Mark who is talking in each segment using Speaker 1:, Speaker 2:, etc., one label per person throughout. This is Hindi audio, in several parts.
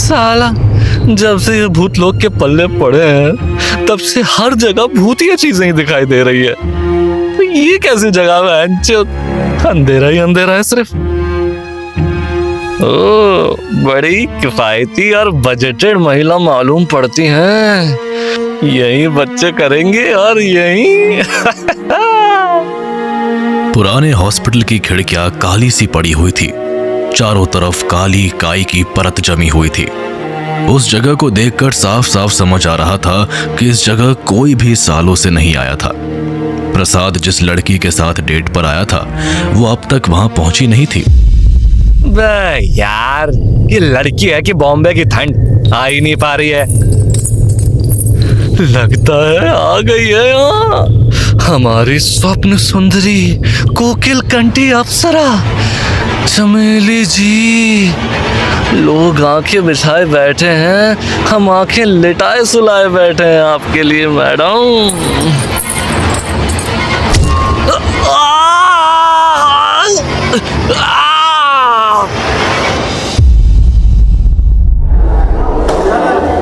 Speaker 1: साला जब से ये भूत लोग के पल्ले पड़े हैं तब से हर जगह भूतिया चीजें ही दिखाई दे रही है। तो ये कैसी जगह है? अंधेरा ही अंधेरा है सिर्फ। ओ, बड़ी किफायती और बजटेड महिला मालूम पड़ती हैं। यही बच्चे करेंगे और यही
Speaker 2: पुराने हॉस्पिटल की खिड़कियां काली सी पड़ी हुई थी। चारों तरफ काली काई की परत जमी हुई थी। उस जगह को देखकर साफ साफ समझ आ रहा था कि इस जगह कोई भी सालों से नहीं आया था। प्रसाद जिस लड़की के साथ डेट पर आया था वो अब तक वहां पहुंची नहीं थी।
Speaker 1: बे यार, ये लड़की है कि बॉम्बे की ठंड आ ही नहीं पा रही है। लगता है आ गई है यहाँ हमारी स्वप्न सुंदरी कोकिल कंठी अप्सरा चमेली जी। लोग आंखें बिछाए बैठे हैं, हम आंखें लिटाए सुलाए बैठे हैं आपके लिए मैडम।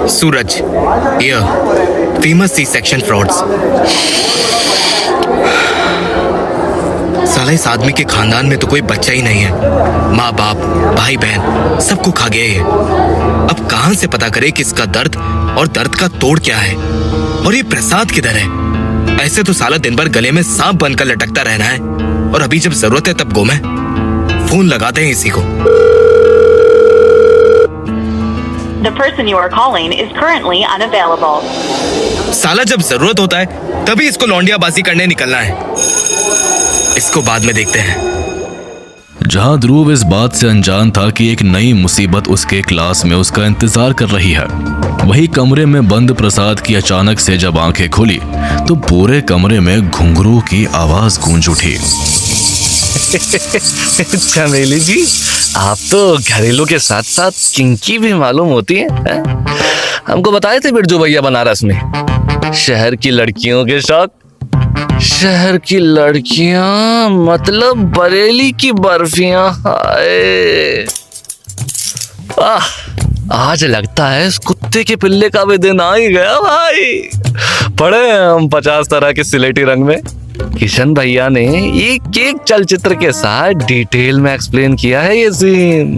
Speaker 3: सूरज, ये फेमस सी सेक्शन फ्रॉड्स। साला इस आदमी के खानदान में तो कोई बच्चा ही नहीं है। माँ बाप भाई बहन सबको खा गया ये। अब कहां से पता करे कि इसका दर्द और दर्द का तोड़ क्या है। और ये प्रसाद किधर है? ऐसे तो साला दिन भर गले में सांप बनकर लटकता रहना है और अभी जब जरूरत है तब गुम है। फोन लगाते हैं इसी को।
Speaker 4: The person you are calling is currently unavailable.
Speaker 3: साला जब जरूरत होता है तभी इसको लौंडियाबाजी करने निकलना है। इसको बाद में देखते हैं।
Speaker 2: जहां ध्रुव इस बात से अनजान था कि एक नई मुसीबत उसके क्लास में उसका इंतजार कर रही है, वही कमरे में बंद प्रसाद की अचानक से जब आंखें खुली तो पूरे कमरे में घुंघरू की आवाज गूंज उठी।
Speaker 1: चमेली जी, आप तो घरेलू के साथ साथ किंकी भी मालूम होती है? हमको बताए थे बिरजू भैया बनारस में। शहर की लड़कियों के शौक, शहर की लड़कियां मतलब बरेली की बर्फियां। हाय, आज लगता है इस कुत्ते के पिल्ले का भी दिन आ ही गया भाई। पढ़े हम 50 तरह के सिलेटी रंग में। किशन भैया ने एक एक चलचित्र के साथ डिटेल में एक्सप्लेन किया है ये सीन।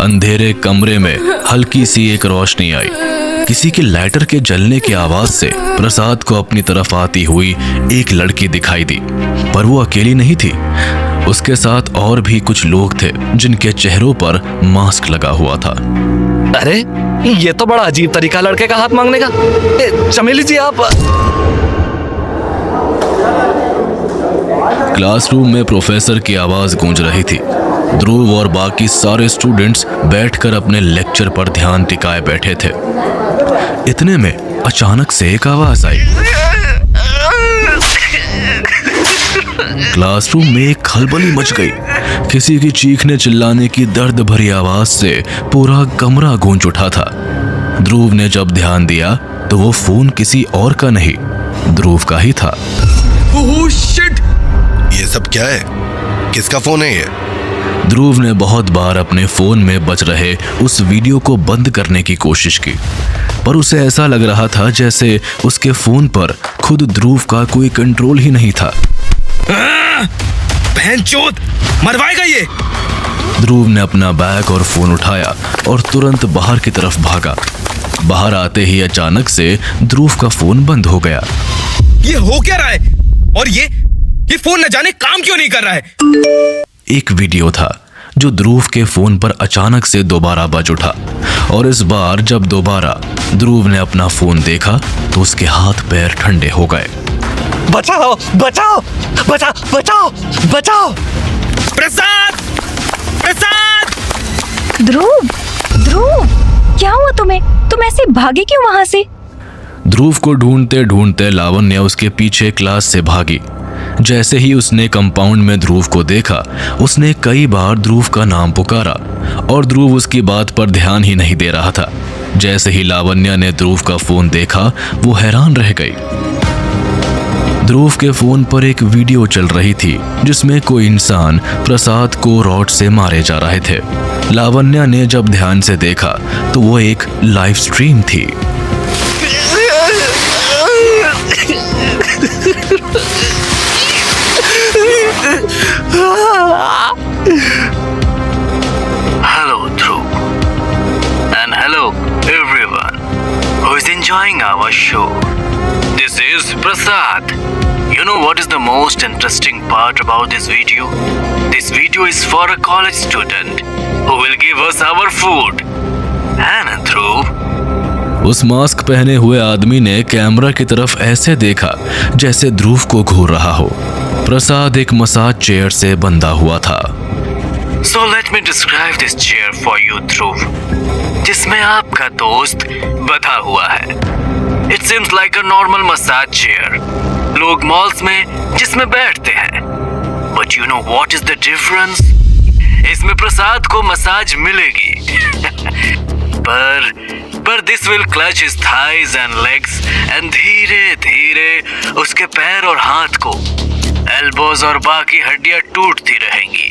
Speaker 2: अंधेरे कमरे में हल्की सी एक रोशनी आई। किसी के लाइटर के जलने की आवाज से प्रसाद को अपनी तरफ आती हुई एक लड़की दिखाई दी, पर वो अकेली नहीं थी। उसके साथ और भी कुछ लोग थे जिनके चेहरों पर मास्क लगा हुआ था।
Speaker 1: अरे ये तो बड़ा अजीब तरीका लड़के का हाथ मांगने का। चमेली जी आप।
Speaker 2: क्लासरूम में प्रोफेसर की आवाज गूंज रही थी। ध्रुव और बाकी सारे स्टूडेंट्स बैठकर अपने लेक्चर पर ध्यान टिकाए बैठे थे। इतने में अचानक से एक आवाज आई। क्लासरूम में एक खलबली मच गई। किसी की चीखने चिल्लाने की दर्द भरी आवाज से पूरा कमरा गूंज उठा था। ध्रुव ने जब ध्यान दिया तो वो फोन किसी और का नहीं, ध्रुव का ही था।
Speaker 5: Oh shit! ये सब क्या है? किसका फोन है ये?
Speaker 2: ध्रुव ने बहुत बार अपने फोन में बज रहे उस वीडियो को बंद करने की कोशिश की, पर उसे ऐसा लग रहा था जैसे उसके फोन पर खुद ध्रुव का कोई कंट्रोल ही नहीं था।
Speaker 3: बहनचोद, मरवाएगा ये।
Speaker 2: ध्रुव ने अपना बैग और फोन उठाया और तुरंत बाहर की तरफ भागा। बाहर आते ही अचानक से ध्रुव का फोन बंद हो गया।
Speaker 3: ये हो क्या रहा है? और ये फोन न जाने काम क्यों नहीं कर रहा है?
Speaker 2: एक वीडियो था जो ध्रुव के फोन पर अचानक से दोबारा बज उठा, और इस बार जब दोबारा ध्रुव ने अपना फोन देखा तो उसके हाथ पैर ठंडे हो गए।
Speaker 1: बचाओ बचाओ बचाओ बचाओ बचाओ!
Speaker 3: प्रसाद! प्रसाद!
Speaker 6: ध्रुव, ध्रुव, क्या हुआ तुम्हें? तुम ऐसे भागे क्यों वहां से?
Speaker 2: ध्रुव को ढूंढते ढूंढते लावण्य उसके पीछे क्लास से भागी। जैसे ही उसने कंपाउंड में ध्रुव को देखा, उसने कई बार ध्रुव का नाम पुकारा और ध्रुव उसकी बात पर ध्यान ही नहीं दे रहा था। जैसे ही लावण्य ने ध्रुव का फोन देखा, वो हैरान रह गई। ध्रुव के फोन पर एक वीडियो चल रही थी जिसमें कोई इंसान प्रसाद को रॉड से मारे जा रहे थे। लावण्या ने जब ध्यान से देखा तो वो एक लाइव स्ट्रीम थी।
Speaker 7: Hello, Dhruv. And hello, everyone who is enjoying our show. This is Prasad. You know what is the most interesting part about this video? This video is for a college student who will give us our food. And Dhruv,
Speaker 2: उस मास्क पहने हुए आदमी ने कैमरा की तरफ ऐसे देखा जैसे ध्रुव को घूर रहा हो। प्रसाद एक मसाज चेयर से बंधा हुआ था।
Speaker 7: so let me describe this chair for you, Dhruv. जिसमें आपका दोस्त बंधा हुआ है। It seems like a normal massage chair. लोग मॉल्स में जिसमें बैठते हैं। But you know what is the difference? इसमें प्रसाद को मसाज मिलेगी। पर this will clutch his thighs and legs and धीरे धीरे उसके पैर और हाथ को, एल्बोज और बाकी हड्डियां टूटती रहेंगी।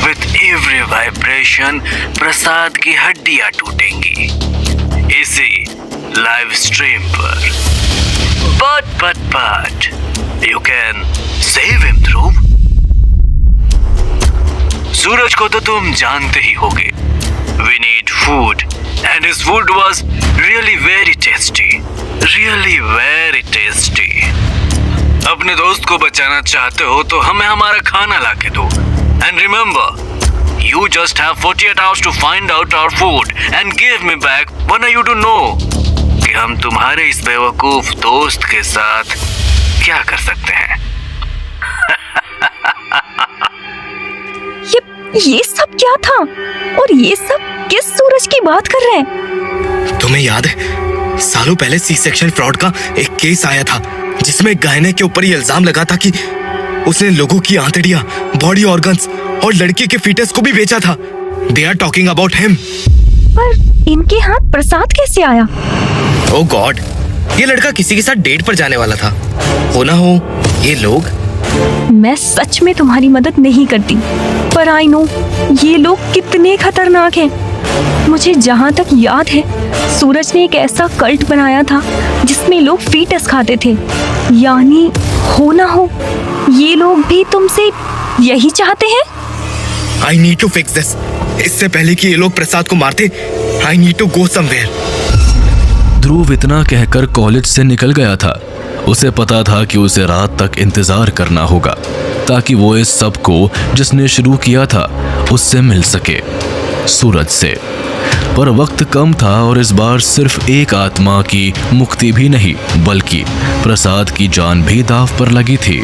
Speaker 7: With every vibration प्रसाद की हड्डियां टूटेंगी इसी लाइव स्ट्रीम पर। But you can save him, Dhruv. सूरज को तो तुम जानते ही होगे। We need food and his food was really very tasty. Really very tasty. अपने दोस्त को बचाना चाहते हो तो हमें हमारा खाना लाके दो। And remember, you just have 48 hours to find out our food and give me back when you do know कि हम तुम्हारे इस बेवकूफ दोस्त के साथ क्या कर सकते हैं।
Speaker 6: ये सब क्या था? और ये सब किस सूरज की बात कर रहे हैं?
Speaker 3: तुम्हें याद है सालों पहले सी सेक्शन फ्रॉड का एक केस आया था जिसमें गायने के ऊपर ये इल्जाम लगा था कि उसने लोगों की आंतड़ियां, बॉडी ऑर्गन्स और लड़की के फीटस को भी बेचा था। They are talking about him.
Speaker 6: पर इनके हाथ प्रसाद कैसे आया?
Speaker 3: ओह गॉड, ये लड़का किसी के साथ डेट पर जाने वाला था। हो ना हो ये लोग।
Speaker 6: मैं सच में तुम्हारी मदद नहीं करती, पर आई नो ये लोग कितने खतरनाक हैं। मुझे जहाँ तक याद है सूरज ने एक ऐसा कल्ट बनाया था जिसमें लोग फीटस खाते थे। यानी हो ना हो ये लोग भी तुमसे यही चाहते हैं।
Speaker 3: I need to fix this. इससे पहले कि ये लोग प्रसाद को मारते, I need to go somewhere.
Speaker 2: Dhruv इतना कहकर कॉलेज से निकल गया था। उसे पता था कि उसे रात तक इंतजार करना होगा ताकि वो इस सब को जिसने शुरू किया था उससे मिल सके, सूरज से। पर वक्त कम था और इस बार सिर्फ एक आत्मा की मुक्ति भी नहीं बल्कि प्रसाद की जान भी दांव पर लगी थी।